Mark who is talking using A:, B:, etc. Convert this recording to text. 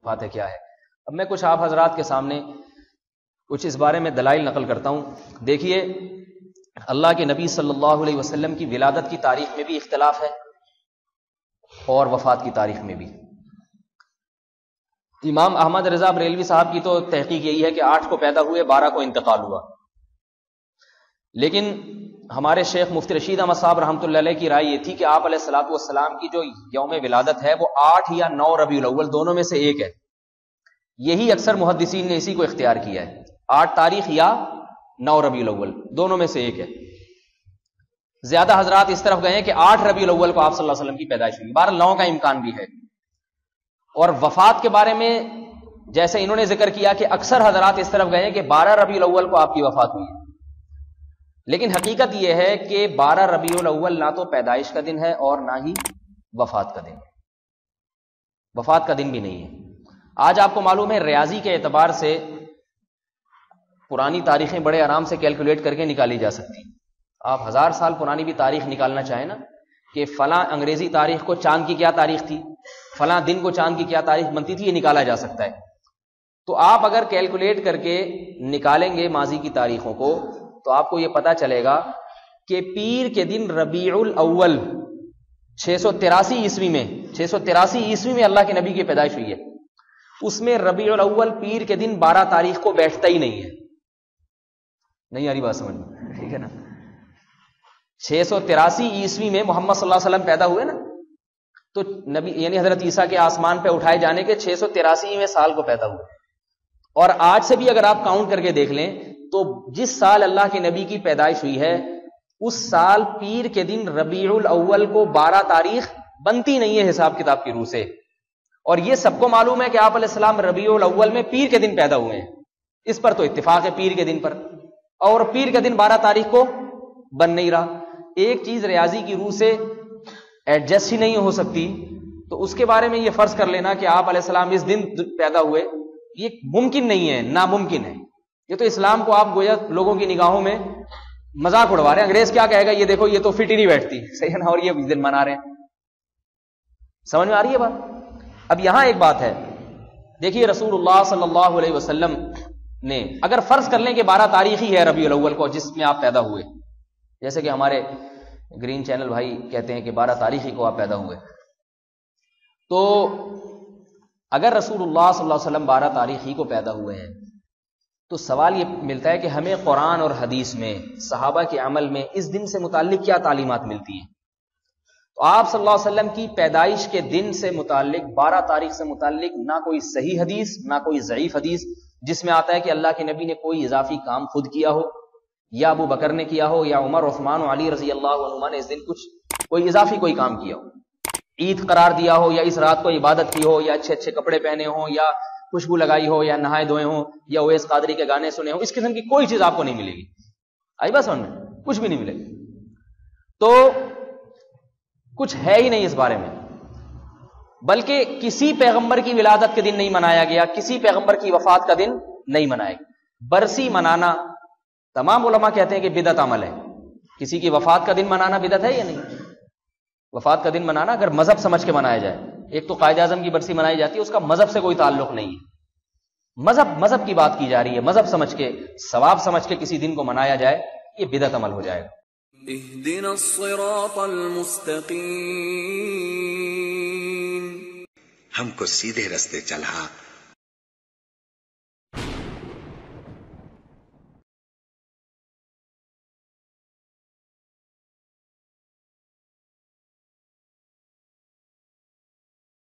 A: بات ہے کیا ہے. اب میں کچھ آپ حضرات کے سامنے کچھ اس بارے میں دلائل نقل کرتا ہوں. دیکھیے اللہ کے نبی صلی اللہ علیہ وسلم کی ولادت کی تاریخ میں بھی اختلاف ہے اور وفات کی تاریخ میں بھی. امام احمد رضا بریلوی صاحب کی تو تحقیق یہی ہے کہ 8 کو پیدا ہوئے، 12 کو انتقال ہوا. لیکن ہمارے شیخ مفتی رشید احمد صاحب رحمۃ اللہ علیہ کی رائے یہ تھی کہ آپ علیہ الصلوۃ والسلام کی جو یوم ولادت ہے وہ 8 یا 9 ربیع الاول دونوں میں سے ایک ہے. یہی اکثر محدثین نے اسی کو اختیار کیا ہے، 8 تاریخ یا 9 ربیع الاول دونوں میں سے ایک ہے. زیادہ حضرات اس طرف گئے ہیں کہ 8 ربیع الاول کو آپ صلی اللہ علیہ وسلم کی پیدائش ہوئی. 9 کا امکان بھی ہے. اور وفات کے بارے میں جیسے انہوں نے ذکر کیا کہ اکثر حضرات اس طرف گئے ہیں کہ 12 ربیع الاول کو آپ کی وفات ہوئی ہے. لیکن حقیقت یہ ہے کہ 12 ربیع الاول نہ تو پیدائش کا دن ہے اور نہ ہی وفات کا دن ہے. وفات کا دن بھی نہیں ہے. آج آپ کو معلوم ہے ریاضی کے اعتبار سے پرانی تاریخیں بڑے آرام سے کیلکولیٹ کر کے نکالی جا سکتی ہیں. آپ 1000 سال پرانی بھی تاریخ نکالنا چاہیں نا کہ فلاں انگریزی تاریخ کو چاند کی کیا تاریخ تھی، فلاں دن کو چاند کی کیا تاریخ بنتی تھی، یہ نکالا جا سکتا ہے. تو آپ اگر کیلکولیٹ کر کے نکالیں گے ماضی کی تاریخوں کو تو آپ کو یہ پتا چلے گا کہ پیر کے دن ربیع الاول 683 عیسوی میں اللہ کے نبی کی پیدائش ہوئی ہے. اس میں ربیع الاول پیر کے دن 12 تاریخ کو بیٹھتا ہی نہیں ہے. نہیں آ رہی بات سمجھ میں؟ ٹھیک ہے نا. 683 عیسوی میں محمد صلی اللہ علیہ وسلم پیدا ہوئے نا، تو نبی یعنی حضرت عیسیٰ کے آسمان پہ اٹھائے جانے کے 683ویں سال کو پیدا ہوئے. اور آج سے بھی اگر آپ کاؤنٹ کر کے دیکھ لیں تو جس سال اللہ کے نبی کی پیدائش ہوئی ہے اس سال پیر کے دن ربیع الاول کو 12 تاریخ بنتی نہیں ہے حساب کتاب کی روح سے. اور یہ سب کو معلوم ہے کہ آپ علیہ السلام ربیع الاول میں پیر کے دن پیدا ہوئے ہیں. اس پر تو اتفاق ہے پیر کے دن پر، اور پیر کے دن 12 تاریخ کو بن نہیں رہا. ایک چیز ریاضی کی روح سے ایڈجسٹ ہی نہیں ہو سکتی تو اس کے بارے میں یہ فرض کر لینا کہ آپ علیہ السلام اس دن پیدا ہوئے، یہ ممکن نہیں ہے، ناممکن ہے. یہ تو اسلام کو آپ گویا لوگوں کی نگاہوں میں مذاق اڑوا رہے ہیں. انگریز کیا کہے گا، یہ دیکھو یہ تو فٹ ہی نہیں بیٹھتی، صحیح ہے نا، اور یہ دن منا رہے ہیں. سمجھ میں آ رہی ہے بات؟ اب یہاں ایک بات ہے، دیکھیے رسول اللہ صلی اللہ علیہ وسلم نے اگر فرض کر لیں کہ 12 تاریخ ہی ہے ربیع الاول کو جس میں آپ پیدا ہوئے، جیسے کہ ہمارے گرین چینل بھائی کہتے ہیں کہ 12 تاریخ ہی کو آپ پیدا ہوئے، تو اگر رسول اللہ صلی اللہ علیہ وسلم 12 تاریخ ہی کو پیدا ہوئے ہیں تو سوال یہ ملتا ہے کہ ہمیں قرآن اور حدیث میں صحابہ کے عمل میں اس دن سے متعلق کیا تعلیمات ملتی ہیں. تو آپ صلی اللہ علیہ وسلم کی پیدائش کے دن سے متعلق 12 تاریخ سے متعلق نہ کوئی صحیح حدیث نہ کوئی ضعیف حدیث جس میں آتا ہے کہ اللہ کے نبی نے کوئی اضافی کام خود کیا ہو یا ابو بکر نے کیا ہو یا عمر عثمان و علی رضی اللہ عنہما نے اس دن کوئی اضافی کوئی کام کیا ہو، عید قرار دیا ہو یا اس رات کو عبادت کی ہو یا اچھے اچھے کپڑے پہنے ہوں یا خوشبو لگائی ہو یا نہائے دھوئے ہوں یا اویس قادری کے گانے سنے ہوں. اس قسم کی کوئی چیز آپ کو نہیں ملے گی. آئی بات سمجھ میں؟ کچھ بھی نہیں ملے گی. تو کچھ ہے ہی نہیں اس بارے میں، بلکہ کسی پیغمبر کی ولادت کے دن نہیں منایا گیا، کسی پیغمبر کی وفات کا دن نہیں منایا گیا. برسی منانا تمام علماء کہتے ہیں کہ بدعت عمل ہے. کسی کی وفات کا دن منانا بدعت ہے یا نہیں؟ وفات کا دن منانا اگر مذہب سمجھ کے منایا جائے، ایک تو قائد اعظم کی برسی منائی جاتی ہے، اس کا مذہب سے کوئی تعلق نہیں ہے. مذہب کی بات کی جا رہی ہے، مذہب سمجھ کے ثواب سمجھ کے کسی دن کو منایا جائے یہ بدعت عمل ہو جائے گا.
B: اهدنا الصراط المستقیم،
C: ہم کو سیدھے رستے چلا